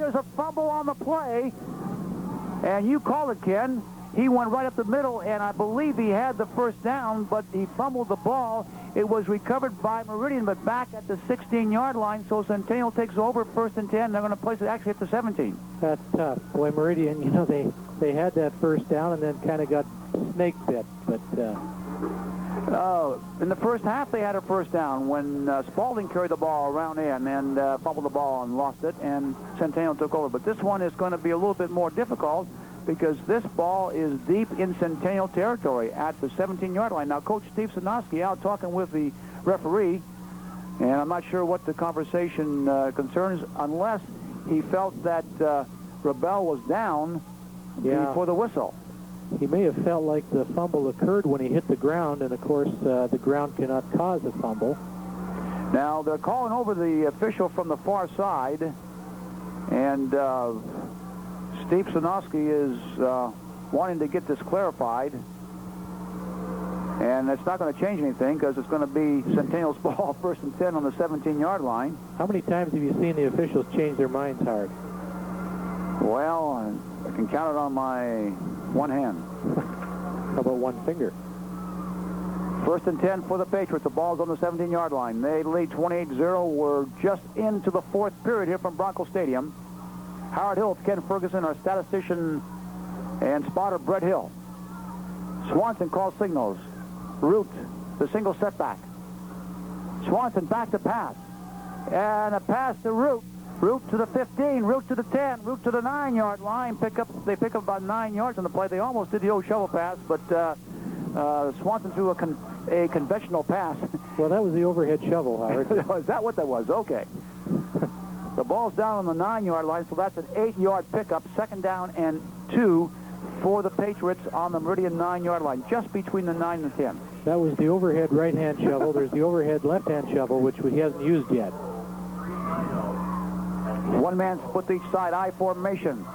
there's a fumble on the play. And you called it, Ken. He went right up the middle, and I believe he had the first down, but he fumbled the ball. It was recovered by Meridian, but back at the 16-yard line, so Centennial takes over 1st and 10. They're going to place it actually at the 17. That's tough. Boy, Meridian, you know, they had that first down and then kind of got snake bit, but... in the first half, they had a first down when Spaulding carried the ball around in and fumbled the ball and lost it, and Centennial took over. But this one is going to be a little bit more difficult because this ball is deep in Centennial territory at the 17-yard line. Now, Coach Steve Sanofsky out talking with the referee, and I'm not sure what the conversation concerns unless he felt that Rebel was down before the whistle. He may have felt like the fumble occurred when he hit the ground, and of course the ground cannot cause a fumble. Now they're calling over the official from the far side, and Steve Sanofsky is wanting to get this clarified, and it's not going to change anything because it's going to be Centennial's ball 1st and 10 on the 17-yard line. How many times have you seen the officials change their minds, Howard? Well, I can count it on my one hand. How about one finger? 1st and 10 for the Patriots. The ball's on the 17-yard line. They lead 28-0. We're just into the 4th period here from Bronco Stadium. Howard Hill, Ken Ferguson, our statistician and spotter, Brett Hill. Swanson calls signals. Root, the single setback. Swanson back to pass. And a pass to Root. Root to the 15, Root to the 10, Root to the 9-yard line. They pick up about 9 yards on the play. They almost did the old shovel pass, but Swanson threw a conventional pass. Well, that was the overhead shovel, Howard. Is that what that was? Okay. The ball's down on the 9-yard line, so that's an 8-yard pickup. 2nd down and 2 for the Patriots on the Meridian 9-yard line, just between the 9 and the 10. That was the overhead right-hand shovel. There's the overhead left-hand shovel, which he hasn't used yet. One-man split each side, I formation.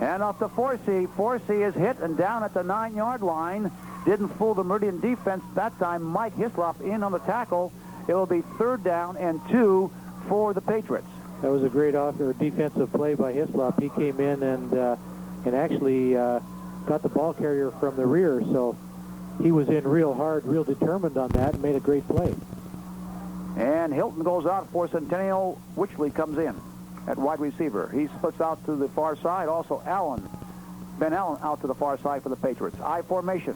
And off to Forsey. Forsey is hit and down at the 9-yard line. Didn't fool the Meridian defense that time. Mike Hislop in on the tackle. It will be 3rd down and 2 for the Patriots. That was a great defensive play by Hislop. He came in and actually got the ball carrier from the rear, so he was in real hard, real determined on that and made a great play. And Hilton goes out for Centennial. Witchley comes in at wide receiver. He splits out to the far side. Also Ben Allen out to the far side for the Patriots. I formation.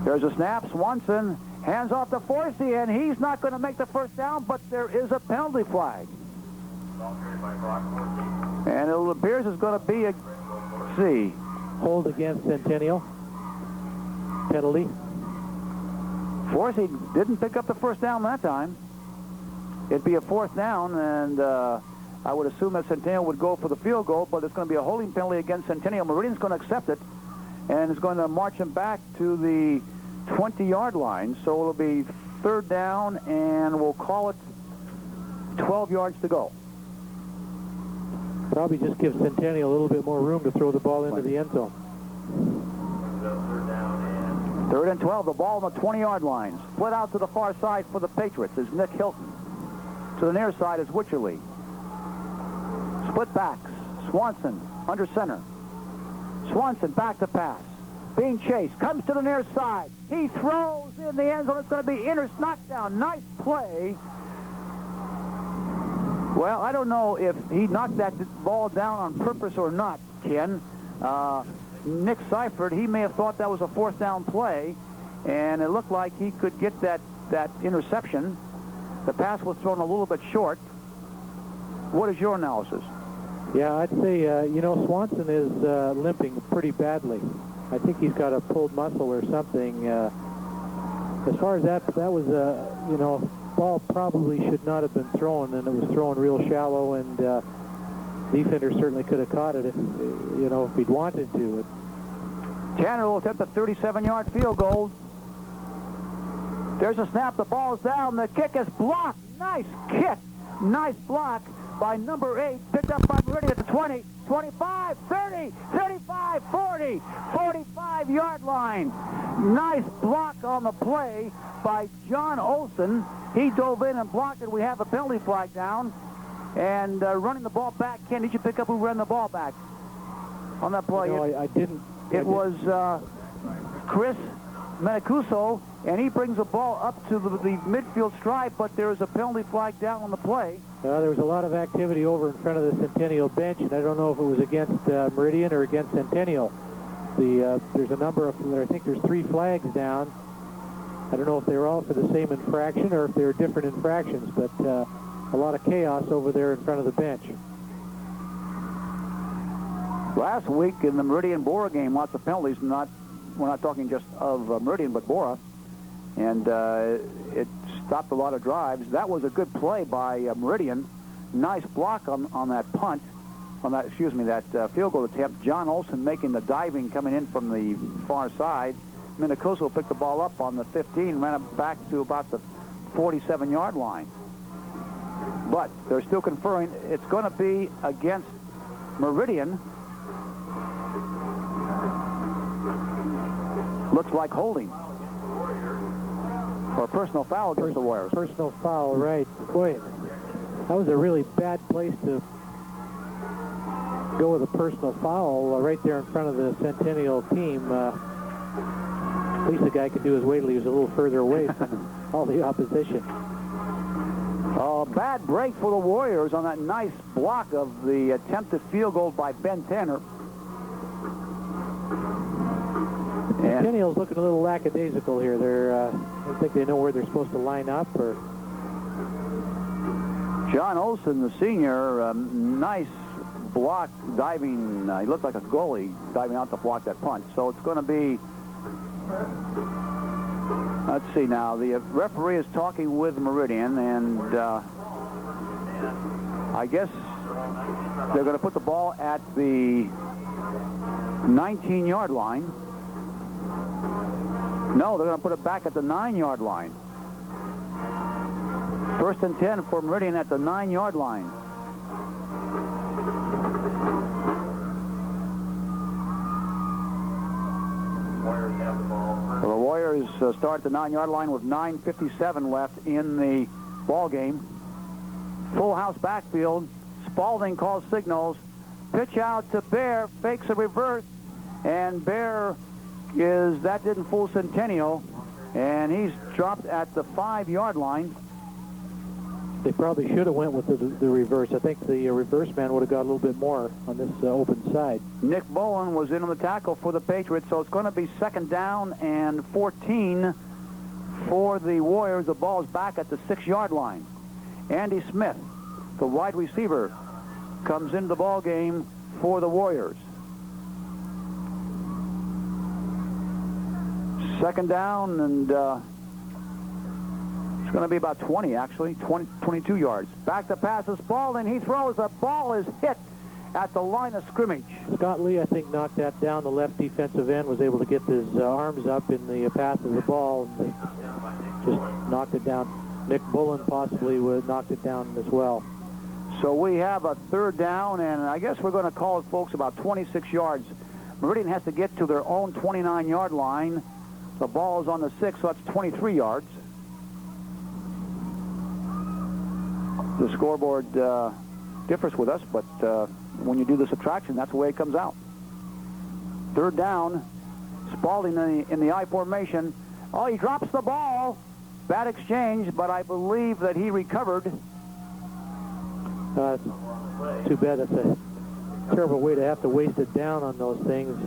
There's a snap. Swanson hands off to Forsey, and he's not going to make the first down, but there is a penalty flag. And it appears it's going to be a C. Hold against Centennial. Penalty. Forsey didn't pick up the first down that time. It'd be a 4th down, and I would assume that Centennial would go for the field goal, but it's going to be a holding penalty against Centennial. Meridian's going to accept it, and it's going to march him back to the 20-yard line. So it'll be 3rd down, and we'll call it 12 yards to go. Probably just give Centennial a little bit more room to throw the ball into the end zone. 3rd and 12, the ball on the 20-yard line. Split out to the far side for the Patriots is Nick Hilton. To the near side is Witcherly. Split backs. Swanson under center. Swanson back to pass. Being chased. Comes to the near side. He throws in the end zone. It's going to be knockdown. Nice play. Well, I don't know if he knocked that ball down on purpose or not, Ken. Nick Seifert, he may have thought that was a 4th down play, and it looked like he could get that interception. The pass was thrown a little bit short. What is your analysis? Yeah, I'd say, Swanson is limping pretty badly. I think he's got a pulled muscle or something. As far as that was, ball probably should not have been thrown, and it was thrown real shallow, and defender certainly could have caught it if he'd wanted to. Tanner will attempt a 37-yard field goal. There's a snap. The ball's down. The kick is blocked. Nice kick. Nice block by number 8. Picked up by Meridian at the 20, 25, 30, 35, 40, 45-yard line. Nice block on the play by John Olson. He dove in and blocked it. We have a penalty flag down. And running the ball back, Ken, did you pick up who ran the ball back on that play? No, I didn't. It was Chris Menicuso, and he brings the ball up to the midfield stripe, but there is a penalty flag down on the play. There was a lot of activity over in front of the Centennial bench, and I don't know if it was against Meridian or against Centennial. There's a number of, I think there's 3 flags down. I don't know if they were all for the same infraction or if they were different infractions, but a lot of chaos over there in front of the bench. Last week in the Meridian-Bora game, lots of penalties. We're not talking just of Meridian, but Bora. And it stopped a lot of drives. That was a good play by Meridian. Nice block on that punt, that field goal attempt. John Olson making the diving coming in from the far side. Menicuso picked the ball up on the 15, ran it back to about the 47-yard line. But they're still conferring. It's going to be against Meridian. Looks like holding. Or a personal foul against the Warriors. Personal foul, right. Boy, that was a really bad place to go with a personal foul right there in front of the Centennial team. At least the guy could do his weight. He was a little further away from all the opposition. Bad break for the Warriors on that nice block of the attempted field goal by Ben Tanner. Centennial's looking a little lackadaisical here. I don't think they know where they're supposed to line up. Or John Olson, the senior, nice block diving. He looked like a goalie diving out to block that punt. So it's going to be... Let's see now. The referee is talking with Meridian, and I guess they're going to put the ball at the 19-yard line. No, they're going to put it back at the 9-yard line. 1st and 10 for Meridian at the 9-yard line. Well, the Warriors start at the 9-yard line with 9:57 left in the ball game. Full house backfield. Spalding calls signals. Pitch out to Bear. Fakes a reverse. And Bear that didn't fool Centennial. And he's dropped at the 5-yard line. They probably should have went with the reverse. I think the reverse man would have got a little bit more on this open side. Nick Bowen was in on the tackle for the Patriots, so it's going to be 2nd down and 14 for the Warriors. The ball's back at the 6-yard line. Andy Smith, the wide receiver, comes into the ball game for the Warriors. 2nd down, and it's going to be about 20, actually, 22 yards. Back to pass to Spalding. He throws. The ball is hit at the line of scrimmage. Scott Lee, I think, knocked that down. The left defensive end was able to get his arms up in the path of the ball and just knocked it down. Nick Bullen possibly would have knocked it down as well. So we have a 3rd down, and I guess we're going to call it, folks, about 26 yards. Meridian has to get to their own 29-yard line. The ball is on the 6, so that's 23 yards. The scoreboard differs with us, but when you do the subtraction, that's the way it comes out. 3rd down. Spalding in the I formation. Oh, he drops the ball. Bad exchange, but I believe that he recovered. Too bad. That's a terrible way to have to waste it down on those things.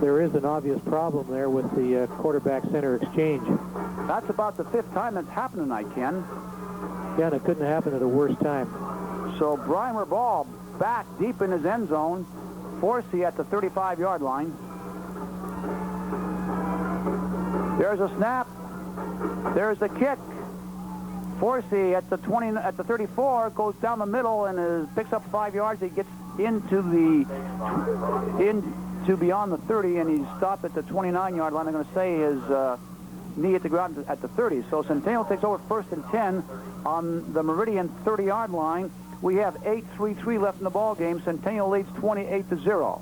There is an obvious problem there with the quarterback-center exchange. That's about the 5th time that's happened tonight, Ken. Yeah, and it couldn't happen at a worse time. So Brimer ball back deep in his end zone. Forsey at the 35-yard line. There's a snap. There's the kick. Forsey at the 34 goes down the middle and picks up 5 yards. He gets into beyond the 30, and he's stopped at the 29-yard line. I'm going to say his knee at the ground at the 30. So Centennial takes over 1st and 10 on the Meridian 30-yard line. We have 8:33 left in the ball game. Centennial leads 28-0.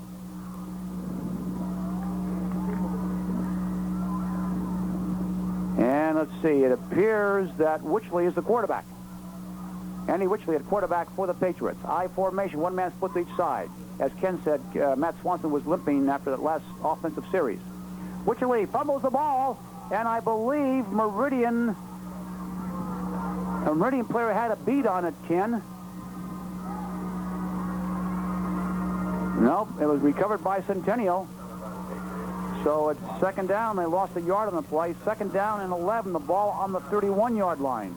And let's see, it appears that Witchley is the quarterback. Andy Witchley at quarterback for the Patriots. I formation, one man split to each side. As Ken said, Matt Swanson was limping after that last offensive series. Witchley fumbles the ball, and I believe a Meridian player had a beat on it, Ken. Nope, it was recovered by Centennial. So it's second down. They lost a yard on the play. Second down and 11. The ball on the 31-yard line.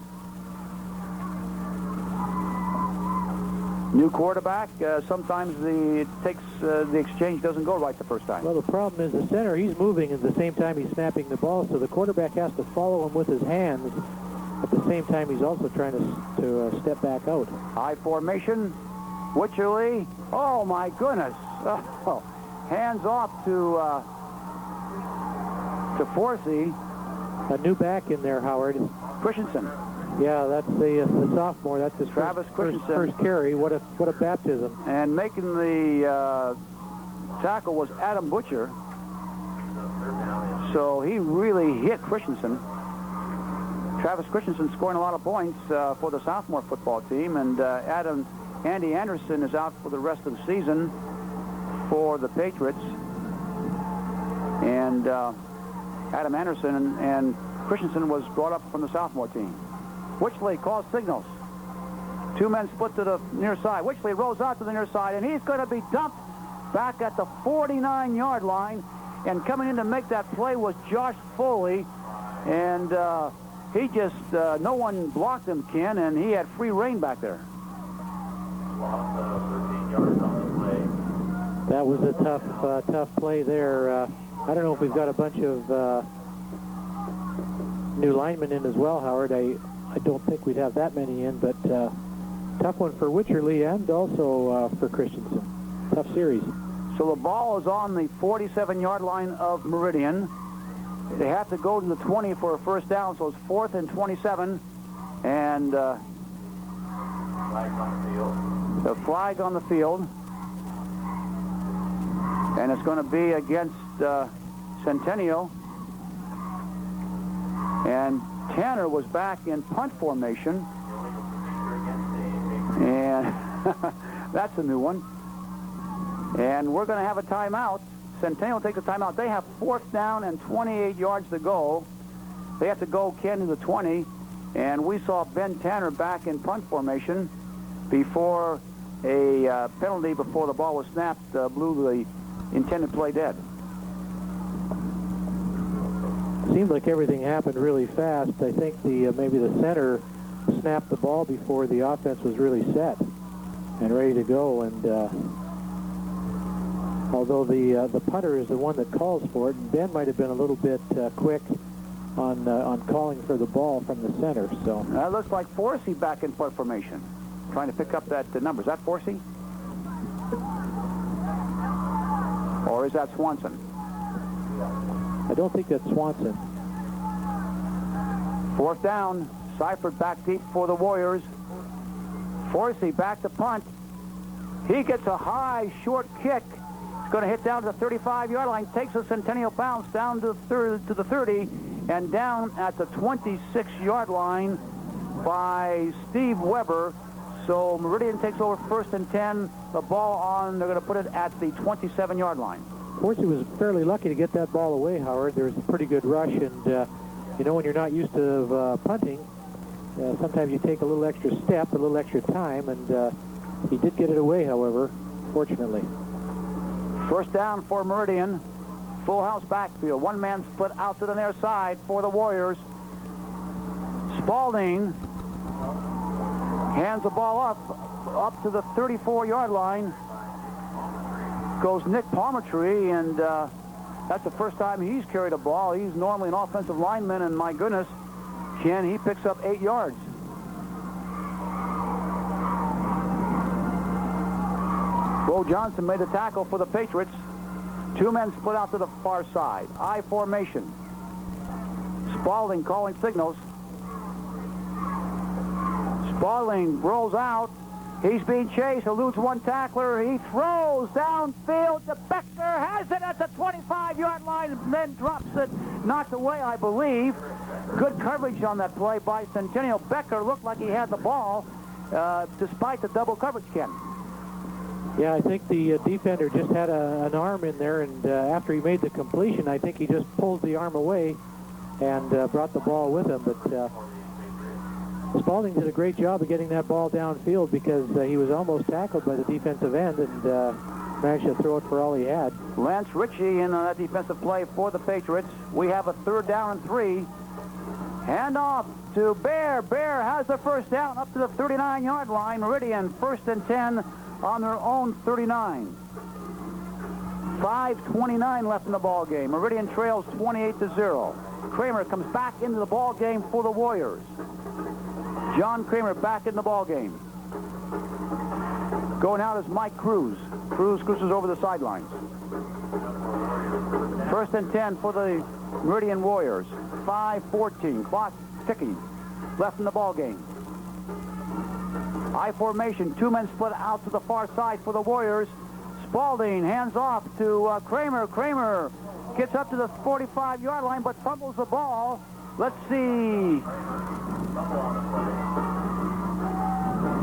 New quarterback. Sometimes the exchange doesn't go right the first time. Well, the problem is the center, he's moving at the same time he's snapping the ball, so the quarterback has to follow him with his hands. At the same time, he's also trying to step back out. High formation. Witcherly. Oh, my goodness. Oh, hands off to Forsey. A new back in there, Howard. Christensen. Yeah, that's the sophomore. That's his first carry. What a baptism. And making the tackle was Adam Butcher. So he really hit Christensen. Travis Christensen scoring a lot of points for the sophomore football team. And Andy Anderson is out for the rest of the season for the Patriots. And Adam Anderson and Christensen was brought up from the sophomore team. Witchley calls signals. Two men split to the near side. Witchley rolls out to the near side, and he's going to be dumped back at the 49-yard line. And coming in to make that play was Josh Foley. And he just, no one blocked him, Ken, and he had free reign back there. That was a tough play there. I don't know if we've got a bunch of new linemen in as well, Howard. I don't think we'd have that many in, but tough one for Witcherly and also for Christensen. Tough series. So the ball is on the 47-yard line of Meridian. They have to go to the 20 for a first down, so it's 4th and 27. And the flag on the field. And it's going to be against Centennial. And Tanner was back in punt formation. And that's a new one. And we're going to have a timeout. Centennial takes a timeout. They have 4th down and 28 yards to go. They have to go, Ken, to the 20. And we saw Ben Tanner back in punt formation before a penalty before the ball was snapped blew the intended play dead. Seemed like everything happened really fast. I think maybe the center snapped the ball before the offense was really set and ready to go. And although the punter is the one that calls for it, and Ben might have been a little bit quick on calling for the ball from the center. So that looks like Forsey back in punt formation, trying to pick up that number. Is that Forsey? Or is that Swanson? I don't think that's Swanson. 4th down. Seifert back deep for the Warriors. Forsey back to punt. He gets a high, short kick. It's going to hit down to the 35-yard line. Takes a Centennial bounce down to the 30 and down at the 26-yard line by Steve Weber. So Meridian takes over 1st and 10. The ball on, they're going to put it at the 27-yard line. Forsey was fairly lucky to get that ball away, Howard. There was a pretty good rush, and you know, when you're not used to punting, sometimes you take a little extra step, a little extra time, and he did get it away, however, fortunately. 1st down for Meridian. Full house backfield. One man split out to the near side for the Warriors. Spalding hands the ball up to the 34-yard line. Goes Nick Palmertree, and that's the first time he's carried a ball. He's normally an offensive lineman, and my goodness, Ken, he picks up 8 yards. Bo Johnson made the tackle for the Patriots. 2 men split out to the far side. I formation. Spalding calling signals. Spalding rolls out, He's being chased, eludes one tackler. He throws downfield. The Becker has it at the 25-yard line, and then drops it, knocked away, I believe. Good coverage on that play by Centennial. Becker looked like he had the ball, despite the double coverage, Ken. Yeah, I think the defender just had an arm in there, and after he made the completion, I think he just pulled the arm away and brought the ball with him. But Spalding did a great job of getting that ball downfield because he was almost tackled by the defensive end and managed to throw it for all he had. Lance Ritchie in that defensive play for the Patriots. We have a 3rd down and 3. Hand off to Bear. Bear has the first down up to the 39-yard line. Meridian 1st and 10 on their own 39. 5:29 left in the ball game. Meridian trails 28-0. Kramer comes back into the ball game for the Warriors. John Kramer back in the ball game. Going out is Mike Cruz. Cruz cruises over the sidelines. 1st and 10 for the Meridian Warriors. 5:14. Clock ticking. Left in the ball game. I formation. 2 men split out to the far side for the Warriors. Spalding hands off to Kramer. Kramer gets up to the 45-yard line but fumbles the ball. Let's see.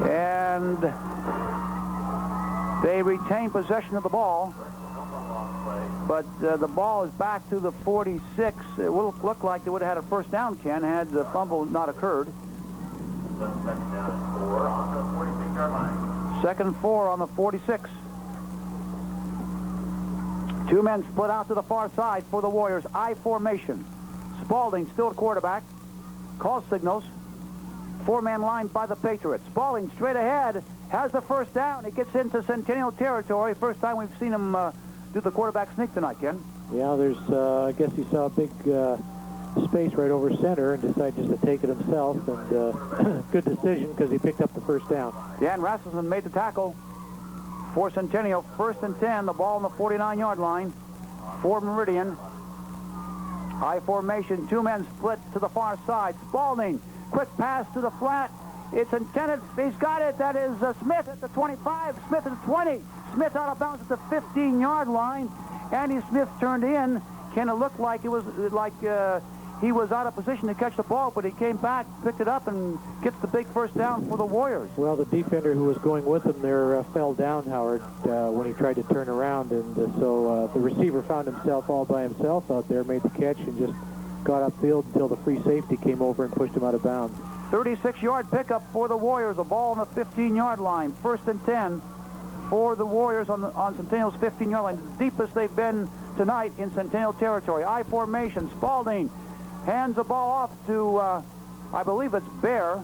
And they retain possession of the ball. But the ball is back to the 46. It will look like they would have had a first down, Ken, had the fumble not occurred. 2nd and 4 on the 46. 2 men split out to the far side for the Warriors. I formation. Spalding still at quarterback. Calls signals. 4-man line by the Patriots. Spalding straight ahead. Has the first down. He gets into Centennial territory. First time we've seen him do the quarterback sneak tonight, Ken. Yeah, there's, I guess he saw a big space right over center and decided just to take it himself. And good decision because he picked up the first down. Dan Rasmussen made the tackle for Centennial. 1st and 10. The ball on the 49-yard line for Meridian. I formation. 2 men split to the far side. Spalding. Quick pass to the flat. It's intended. He's got it. That is Smith at the 25. Smith at the 20. Smith out of bounds at the 15-yard line. Andy Smith turned in. Kind of looked like it was he was out of position to catch the ball, but he came back, picked it up, and gets the big first down for the Warriors. Well, the defender who was going with him there fell down, Howard, when he tried to turn around, and so the receiver found himself all by himself out there, made the catch, and just got upfield until the free safety came over and pushed him out of bounds. 36-yard pickup for the Warriors. The ball on the 15-yard line. 1st and 10 for the Warriors on Centennial's 15-yard line. The deepest they've been tonight in Centennial territory. I formation. Spalding hands the ball off to, I believe it's Bear.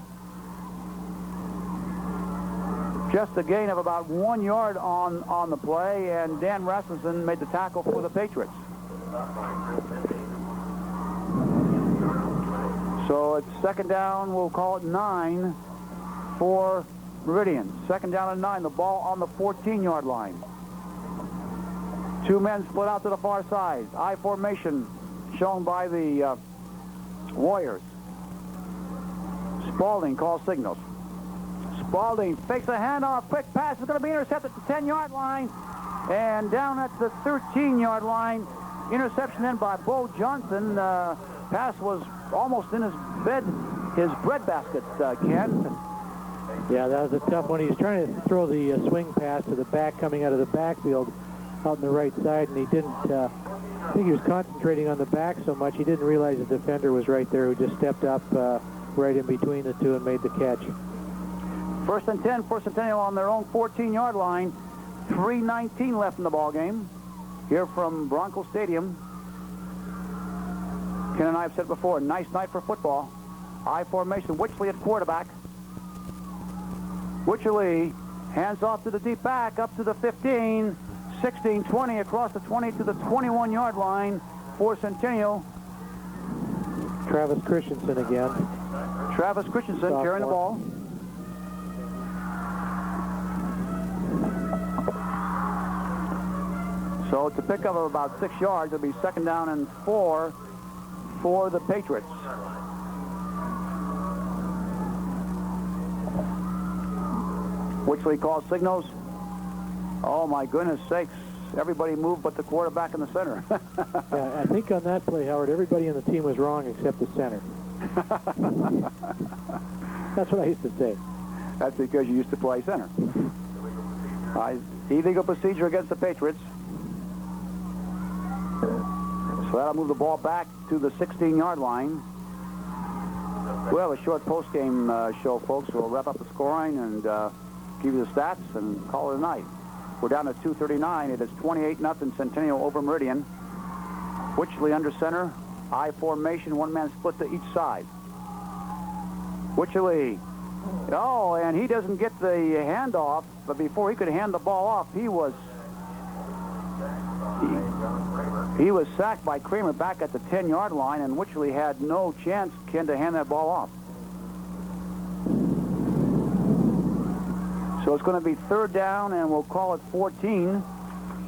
Just a gain of about 1 yard on the play, and Dan Rasmussen made the tackle for the Patriots. So it's 2nd down, we'll call it 9 for Meridian. 2nd down and 9, the ball on the 14-yard line. 2 men split out to the far side. I formation shown by the Warriors. Spalding calls signals. Spalding fakes a handoff. Quick pass is going to be intercepted at the 10-yard line. And down at the 13-yard line. Interception then by Bo Johnson. Pass was almost in his breadbasket, Ken. Yeah, that was a tough one. He was trying to throw the swing pass to the back coming out of the backfield out on the right side, and he didn't, I think he was concentrating on the back so much he didn't realize the defender was right there, who just stepped up right in between the two and made the catch. 1st and 10 for Centennial on their own 14-yard line. 3:19 left in the ball game here from Bronco Stadium. Ken and I have said before, nice night for football. I formation, Witchley at quarterback. Witchley hands off to the deep back, up to the 15, 16, 20, across the 20 to the 21-yard line for Centennial. Travis Christensen again. Travis Christensen carrying the ball. So it's a pickup of about 6 yards. It'll be 2nd down and 4 for the Patriots. Wycherley calls signals. Oh, my goodness sakes. Everybody moved but the quarterback in the center. Yeah, I think on that play, Howard, everybody in the team was wrong except the center. That's what I used to say. That's because you used to play center. Illegal procedure against the Patriots. So that'll move the ball back to the 16-yard line. We'll have a short post-game show, folks. We'll wrap up the scoring and give you the stats and call it a night. We're down to 2:39. It is 28-0 Centennial over Meridian. Wycherley under center. I formation, one-man split to each side. Wycherley. Oh, and he doesn't get the handoff, but before he could hand the ball off, he was sacked by Kramer back at the 10-yard line, and Wycherley had no chance, Ken, to hand that ball off. So it's going to be 3rd down, and we'll call it 14.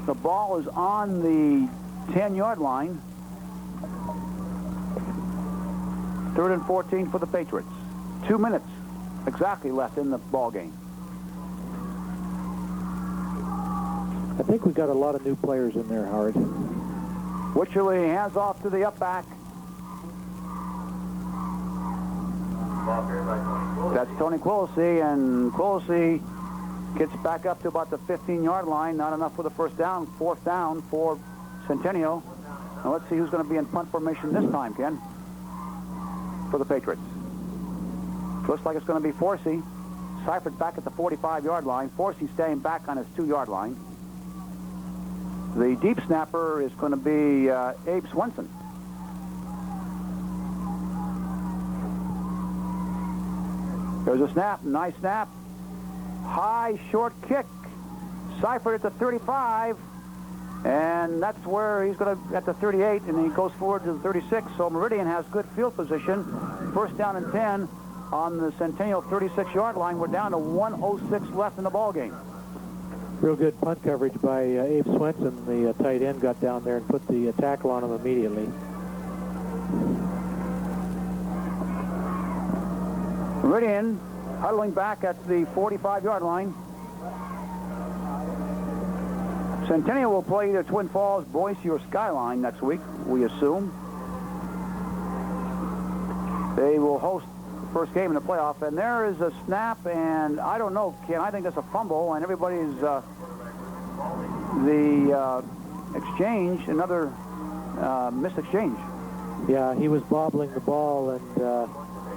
The ball is on the 10-yard line. 3rd and 14 for the Patriots. 2 minutes exactly left in the ball game. I think we got a lot of new players in there, Howard. Wycherley hands off to the up back. That's Tony Quillisi, and Quillisi gets back up to about the 15-yard line. Not enough for the first down. 4th down for Centennial. Now let's see who's going to be in punt formation this time, Ken, for the Patriots. Looks like it's going to be Forsey. Seifert back at the 45-yard line. Forsey staying back on his 2-yard line. The deep snapper is going to be Abe Swenson. There's a snap. Nice snap. High, short kick. Seifert at the 35. And that's where he's going to, at the 38, and he goes forward to the 36. So Meridian has good field position. 1st down and 10 on the Centennial 36-yard line. We're down to 1:06 left in the ball game. Real good punt coverage by Abe Swenson. The tight end got down there and put the tackle on him immediately. Meridian huddling back at the 45-yard line. Centennial will play either Twin Falls, Boise, or Skyline next week, we assume. They will host the first game in the playoff, and there is a snap, and I don't know, Ken, I think that's a fumble, and everybody's, exchange, another missed exchange. Yeah, he was bobbling the ball and,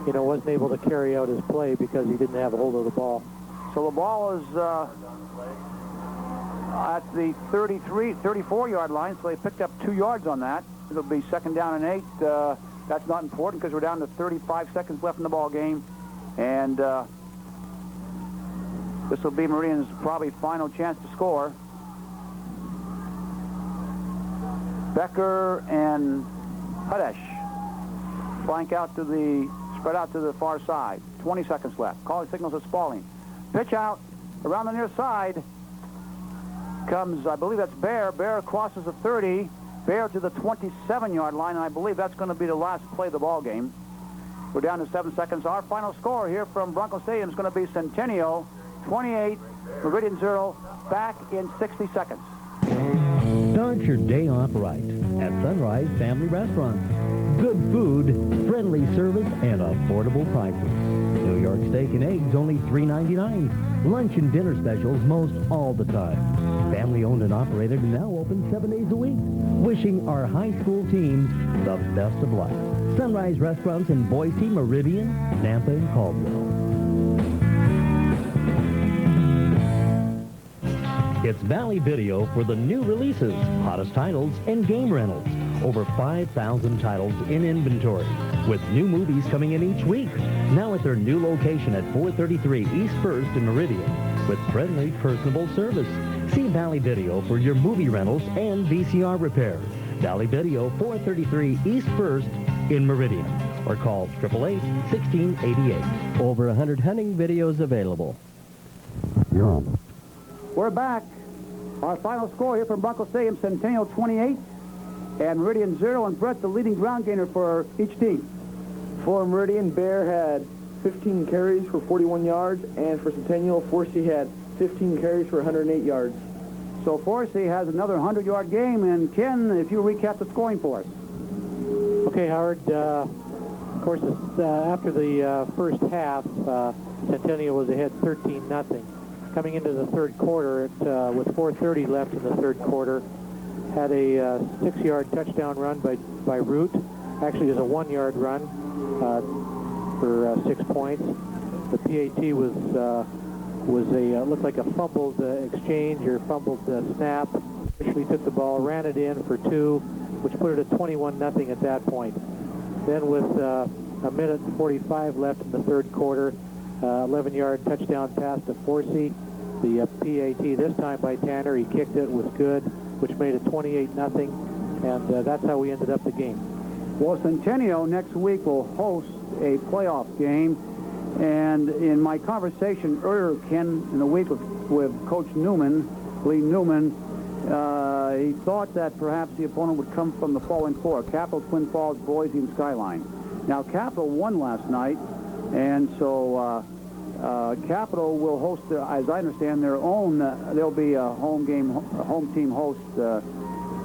wasn't able to carry out his play because he didn't have a hold of the ball. So the ball is at the 34-yard line, so they picked up 2 yards on that. It'll be 2nd down and 8. That's not important because we're down to 35 seconds left in the ball game. And this will be Meridian's probably final chance to score. Becker and Hadesh spread out to the far side. 20 seconds left. Calling signals at Spaulding. Pitch out around the near side. Comes, I believe that's Bear. Bear crosses the 30. Bear to the 27-yard line, and I believe that's going to be the last play of the ball game. We're down to 7 seconds. Our final score here from Bronco Stadium is going to be Centennial 28, Meridian 0, back in 60 seconds. Start your day off right at Sunrise Family Restaurants. Good food, friendly service, and affordable prices. New York steak and eggs only $3.99. Lunch and dinner specials most all the time. Family owned and operated and now open 7 days a week. Wishing our high school teams the best of luck. Sunrise Restaurants in Boise, Meridian, Nampa, and Caldwell. It's Valley Video for the new releases, hottest titles, and game rentals. Over 5,000 titles in inventory, with new movies coming in each week. Now at their new location at 433 East 1st in Meridian, with friendly, personable service. See Valley Video for your movie rentals and VCR repairs. Valley Video, 433 East 1st in Meridian. Or call 888-1688. Over 100 hunting videos available. We're back. Our final score here from Bronco Stadium, Centennial 28 and Meridian 0. And Brett, the leading ground gainer for each team. For Meridian, Bear had 15 carries for 41 yards, and for Centennial, Forsey had 15 carries for 108 yards. So Forsey has another 100-yard game, and Ken, if you recap the scoring for us. Okay, Howard. Of course, after the first half, Centennial was ahead 13-0. Coming into the third quarter, with 4:30 left in the third quarter, had a 6-yard touchdown run by Root. Actually, it was a 1-yard run for 6 points. The PAT looked like a fumbled exchange or fumbled snap. Actually took the ball, ran it in for 2, which put it at 21-0 at that point. Then with a minute and 45 left in the third quarter, 11-yard touchdown pass to Forsey. The PAT this time by Tanner. He kicked it, was good, which made it 28-0, and that's how we ended up the game. Well, Centennial next week will host a playoff game, and in my conversation earlier, Ken, in the week with Coach Newman, Lee Newman, he thought that perhaps the opponent would come from the following four: Capital, Twin Falls, Boise, and Skyline. Now, Capital won last night, and so Capital will host, as I understand, their own. There'll be a home team host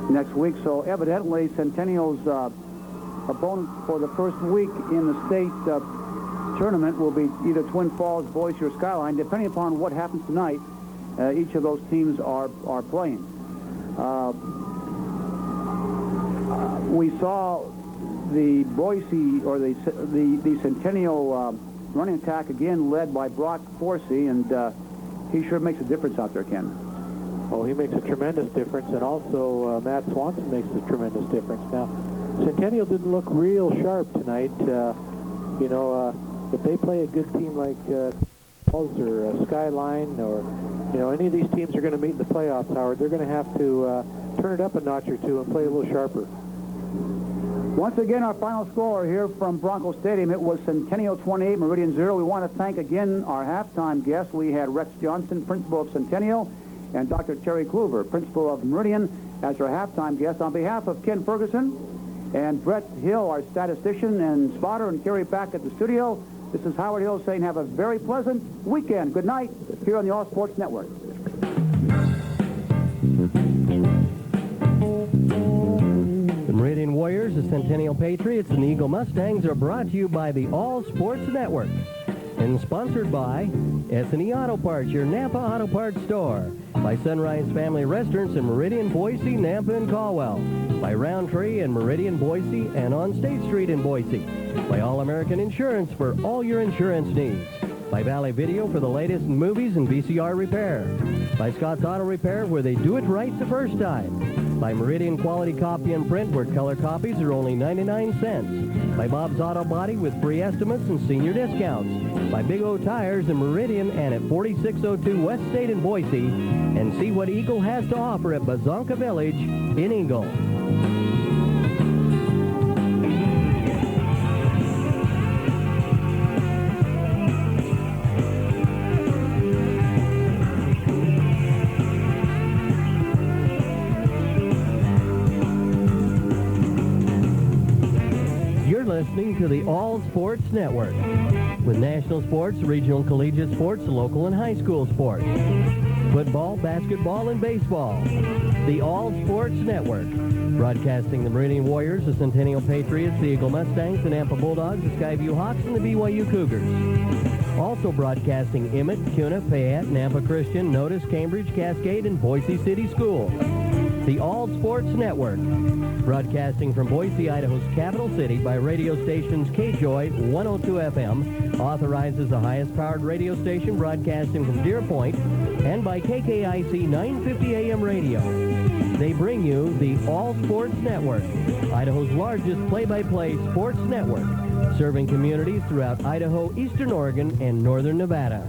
next week. So evidently, Centennial's opponent for the first week in the state tournament will be either Twin Falls, Boise, or Skyline, depending upon what happens tonight. Each of those teams are playing. We saw the Boise or the Centennial running attack again led by Brock Forsey, and he sure makes a difference out there, Ken. Oh, he makes a tremendous difference, and also Matt Swanson makes a tremendous difference. Now, Centennial didn't look real sharp tonight. If they play a good team like Falls or Skyline, or any of these teams are going to meet in the playoffs, Howard, they're going to have to turn it up a notch or two and play a little sharper. Once again, our final score here from Bronco Stadium, it was Centennial 28, Meridian 0. We want to thank again our halftime guests. We had Rex Johnson, principal of Centennial, and Dr. Terry Kluver, principal of Meridian, as our halftime guests. On behalf of Ken Ferguson and Brett Hill, our statistician and spotter, and Kerry back at the studio, this is Howard Hill saying have a very pleasant weekend. Good night here on the All Sports Network. The Meridian Warriors, the Centennial Patriots, and the Eagle Mustangs are brought to you by the All Sports Network and sponsored by S&E Auto Parts, your Napa Auto Parts store, by Sunrise Family Restaurants in Meridian, Boise, Nampa, and Caldwell, by Roundtree in Meridian, Boise, and on State Street in Boise, by All American Insurance for all your insurance needs, by Valley Video for the latest in movies and VCR repair, by Scott's Auto Repair where they do it right the first time, by Meridian Quality Copy and Print where color copies are only 99 cents, by Bob's Auto Body with free estimates and senior discounts, by Big O Tires in Meridian and at 4602 West State in Boise, and see what Eagle has to offer at Bazonka Village in Eagle. Listening to the All Sports Network with national sports, regional collegiate sports, local and high school sports, football, basketball, and baseball. The All Sports Network, broadcasting the Meridian Warriors, the Centennial Patriots, the Eagle Mustangs, the Nampa Bulldogs, the Skyview Hawks, and the BYU Cougars. Also broadcasting Emmett, Cuna, Fayette, Nampa Christian, Notice, Cambridge, Cascade, and Boise City School. The All Sports Network, broadcasting from Boise, Idaho's capital city by radio stations KJOY 102 FM, authorizes the highest powered radio station broadcasting from Deer Point, and by KKIC 950 AM radio. They bring you the All Sports Network, Idaho's largest play-by-play sports network, serving communities throughout Idaho, Eastern Oregon, and Northern Nevada.